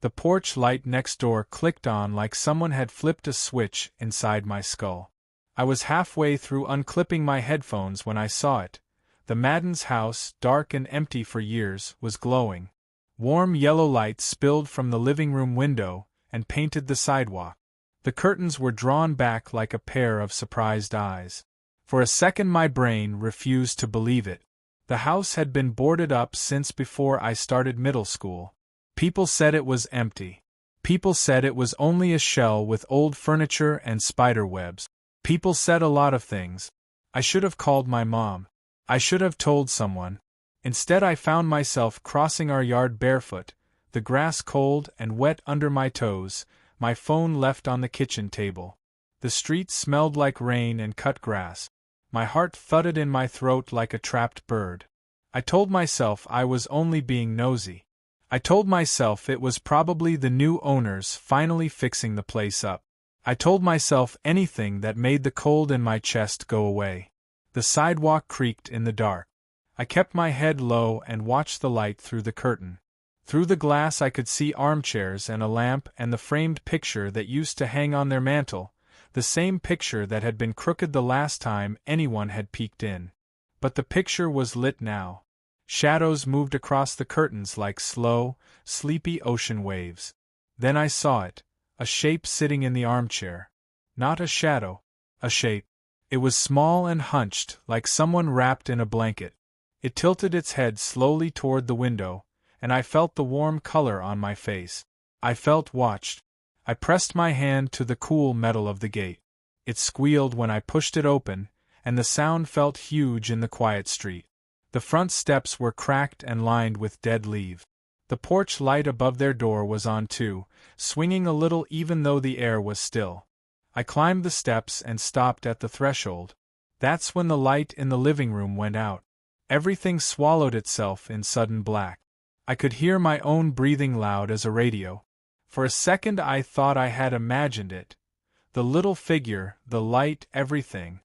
The porch light next door clicked on like someone had flipped a switch inside my skull. I was halfway through unclipping my headphones when I saw it. The Maddens' house, dark and empty for years, was glowing. Warm yellow light spilled from the living room window and painted the sidewalk. The curtains were drawn back like a pair of surprised eyes. For a second my brain refused to believe it. The house had been boarded up since before I started middle school. People said it was empty. People said it was only a shell with old furniture and spider webs. People said a lot of things. I should have called my mom. I should have told someone. Instead I found myself crossing our yard barefoot, the grass cold and wet under my toes, my phone left on the kitchen table. The street smelled like rain and cut grass. My heart thudded in my throat like a trapped bird. I told myself I was only being nosy. I told myself it was probably the new owners finally fixing the place up. I told myself anything that made the cold in my chest go away. The sidewalk creaked in the dark. I kept my head low and watched the light through the curtain. Through the glass I could see armchairs and a lamp and the framed picture that used to hang on their mantel, the same picture that had been crooked the last time anyone had peeked in. But the picture was lit now. Shadows moved across the curtains like slow, sleepy ocean waves. Then I saw it, a shape sitting in the armchair. Not a shadow, a shape. It was small and hunched, like someone wrapped in a blanket. It tilted its head slowly toward the window, and I felt the warm color on my face. I felt watched. I pressed my hand to the cool metal of the gate. It squealed when I pushed it open, and the sound felt huge in the quiet street. The front steps were cracked and lined with dead leaves. The porch light above their door was on too, swinging a little even though the air was still. I climbed the steps and stopped at the threshold. That's when the light in the living room went out. Everything swallowed itself in sudden black. I could hear my own breathing loud as a radio. For a second I thought I had imagined it. The little figure, the light, everything.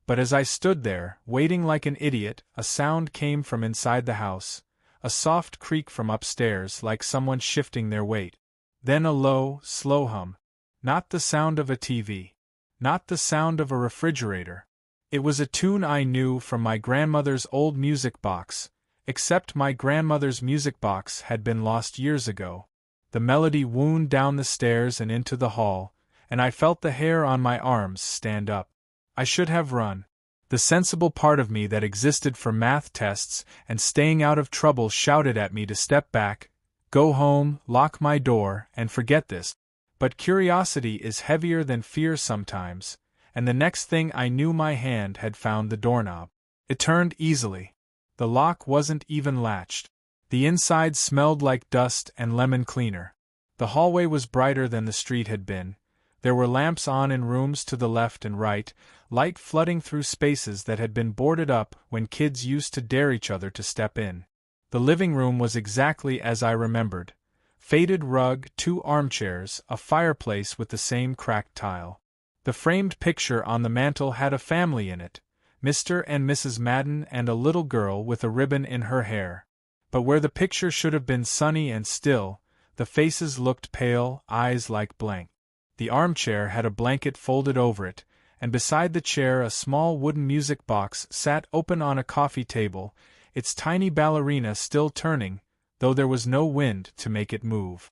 But as I stood there, waiting like an idiot, a sound came from inside the house, a soft creak from upstairs like someone shifting their weight. Then a low, slow hum. Not the sound of a TV. Not the sound of a refrigerator. It was a tune I knew from my grandmother's old music box, except my grandmother's music box had been lost years ago. The melody wound down the stairs and into the hall, and I felt the hair on my arms stand up. I should have run. The sensible part of me that existed for math tests and staying out of trouble shouted at me to step back, go home, lock my door, and forget this. But curiosity is heavier than fear sometimes, and the next thing I knew my hand had found the doorknob. It turned easily. The lock wasn't even latched. The inside smelled like dust and lemon cleaner. The hallway was brighter than the street had been. There were lamps on in rooms to the left and right, light flooding through spaces that had been boarded up when kids used to dare each other to step in. The living room was exactly as I remembered. Faded rug, 2 armchairs, a fireplace with the same cracked tile. The framed picture on the mantel had a family in it, Mr. and Mrs. Madden and a little girl with a ribbon in her hair. But where the picture should have been sunny and still, the faces looked pale, eyes like blank. The armchair had a blanket folded over it, and beside the chair a small wooden music box sat open on a coffee table, its tiny ballerina still turning, though there was no wind to make it move.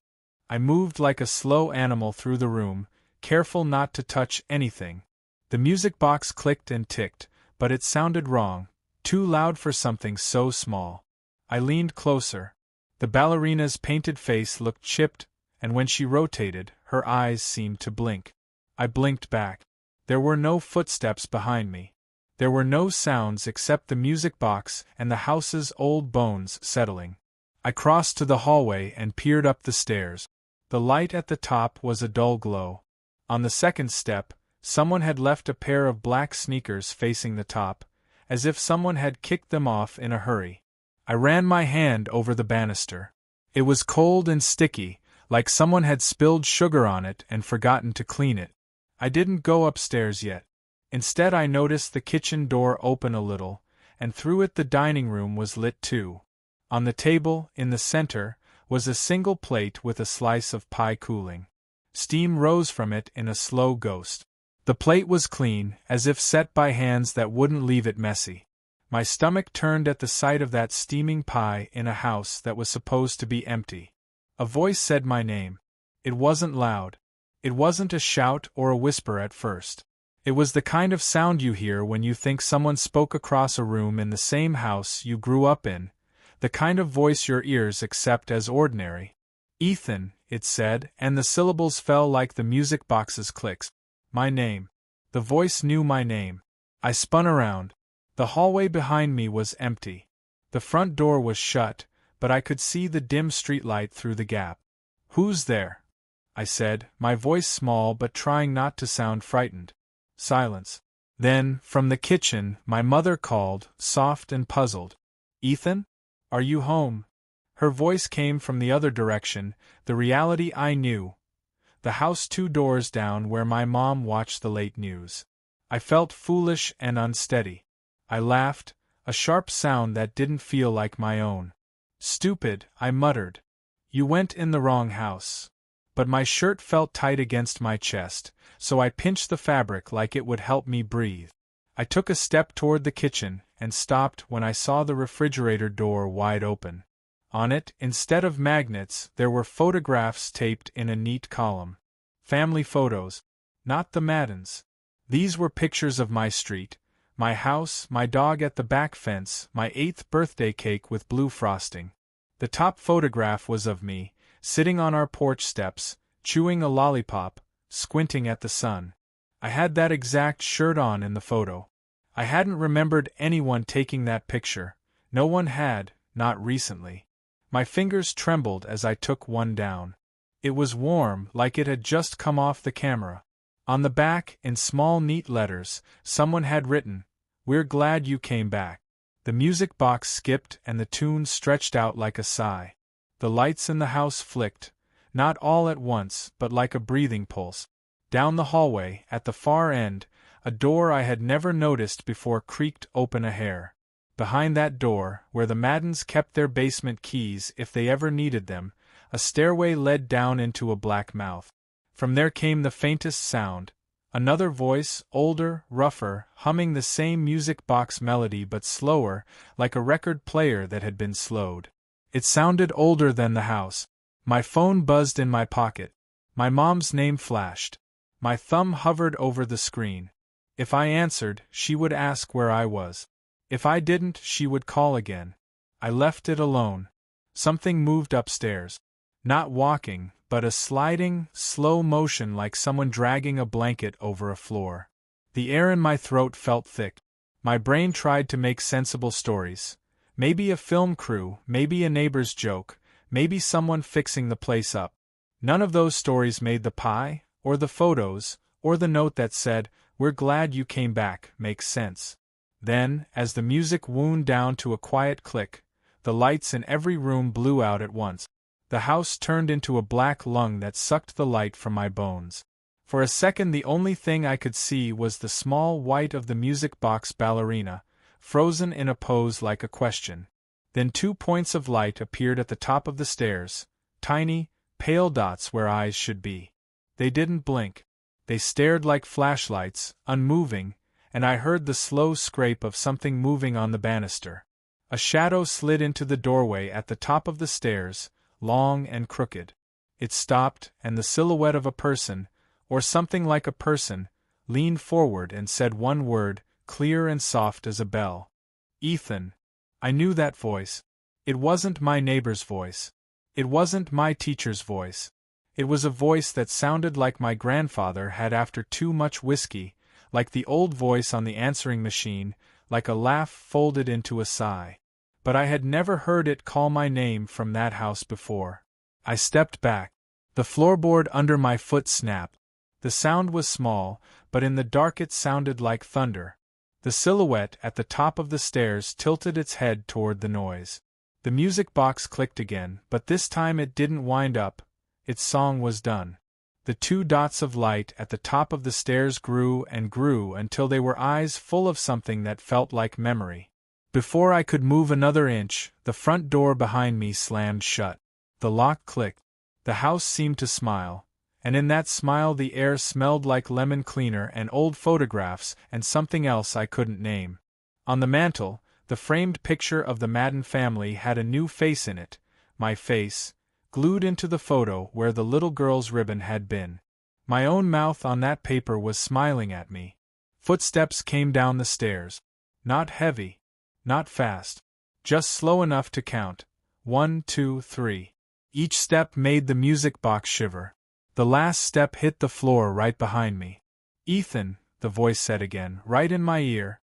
I moved like a slow animal through the room, careful not to touch anything. The music box clicked and ticked, but it sounded wrong, too loud for something so small. I leaned closer. The ballerina's painted face looked chipped, and when she rotated, her eyes seemed to blink. I blinked back. There were no footsteps behind me. There were no sounds except the music box and the house's old bones settling. I crossed to the hallway and peered up the stairs. The light at the top was a dull glow. On the second step, someone had left a pair of black sneakers facing the top, as if someone had kicked them off in a hurry. I ran my hand over the banister. It was cold and sticky, like someone had spilled sugar on it and forgotten to clean it. I didn't go upstairs yet. Instead I noticed the kitchen door open a little, and through it the dining room was lit too. On the table, in the center, was a single plate with a slice of pie cooling. Steam rose from it in a slow ghost. The plate was clean, as if set by hands that wouldn't leave it messy. My stomach turned at the sight of that steaming pie in a house that was supposed to be empty. A voice said my name. It wasn't loud. It wasn't a shout or a whisper at first. It was the kind of sound you hear when you think someone spoke across a room in the same house you grew up in, the kind of voice your ears accept as ordinary. Ethan, it said, and the syllables fell like the music box's clicks. My name. The voice knew my name. I spun around. The hallway behind me was empty. The front door was shut, but I could see the dim streetlight through the gap. "Who's there?" I said, my voice small but trying not to sound frightened. Silence. Then, from the kitchen, my mother called, soft and puzzled. "Ethan? Are you home?" Her voice came from the other direction, the reality I knew. The house 2 doors down where my mom watched the late news. I felt foolish and unsteady. I laughed, a sharp sound that didn't feel like my own. "Stupid," I muttered. "You went in the wrong house." But my shirt felt tight against my chest, so I pinched the fabric like it would help me breathe. I took a step toward the kitchen, and stopped when I saw the refrigerator door wide open. On it, instead of magnets, there were photographs taped in a neat column. Family photos. Not the Maddens. These were pictures of my street, my house, my dog at the back fence, my 8th birthday cake with blue frosting. The top photograph was of me, sitting on our porch steps, chewing a lollipop, squinting at the sun. I had that exact shirt on in the photo. I hadn't remembered anyone taking that picture. No one had, not recently. My fingers trembled as I took one down. It was warm, like it had just come off the camera. On the back, in small neat letters, someone had written, "We're glad you came back." The music box skipped and the tune stretched out like a sigh. The lights in the house flicked, not all at once, but like a breathing pulse. Down the hallway, at the far end, a door I had never noticed before creaked open a hair. Behind that door, where the Maddens kept their basement keys if they ever needed them, a stairway led down into a black mouth. From there came the faintest sound, another voice, older, rougher, humming the same music box melody but slower, like a record player that had been slowed. It sounded older than the house. My phone buzzed in my pocket. My mom's name flashed. My thumb hovered over the screen. If I answered, she would ask where I was. If I didn't, she would call again. I left it alone. Something moved upstairs. Not walking, but a sliding, slow motion like someone dragging a blanket over a floor. The air in my throat felt thick. My brain tried to make sensible stories. Maybe a film crew, maybe a neighbor's joke, maybe someone fixing the place up. None of those stories made the pie, or the photos, or the note that said, "We're glad you came back," make sense. Then, as the music wound down to a quiet click, the lights in every room blew out at once. The house turned into a black lung that sucked the light from my bones. For a second the only thing I could see was the small white of the music box ballerina, frozen in a pose like a question. Then 2 points of light appeared at the top of the stairs, tiny, pale dots where eyes should be. They didn't blink. They stared like flashlights, unmoving, and I heard the slow scrape of something moving on the banister. A shadow slid into the doorway at the top of the stairs, long and crooked. It stopped, and the silhouette of a person, or something like a person, leaned forward and said one word, clear and soft as a bell. "Ethan." I knew that voice. It wasn't my neighbor's voice. It wasn't my teacher's voice. It was a voice that sounded like my grandfather had after too much whiskey, like the old voice on the answering machine, like a laugh folded into a sigh. But I had never heard it call my name from that house before. I stepped back. The floorboard under my foot snapped. The sound was small, but in the dark it sounded like thunder. The silhouette at the top of the stairs tilted its head toward the noise. The music box clicked again, but this time it didn't wind up. Its song was done. The 2 dots of light at the top of the stairs grew and grew until they were eyes full of something that felt like memory. Before I could move another inch, the front door behind me slammed shut. The lock clicked. The house seemed to smile, and in that smile the air smelled like lemon cleaner and old photographs and something else I couldn't name. On the mantel, the framed picture of the Madden family had a new face in it, my face, glued into the photo where the little girl's ribbon had been. My own mouth on that paper was smiling at me. Footsteps came down the stairs. Not heavy. Not fast. Just slow enough to count. 1, 2, 3. Each step made the music box shiver. The last step hit the floor right behind me. "Ethan," the voice said again, right in my ear,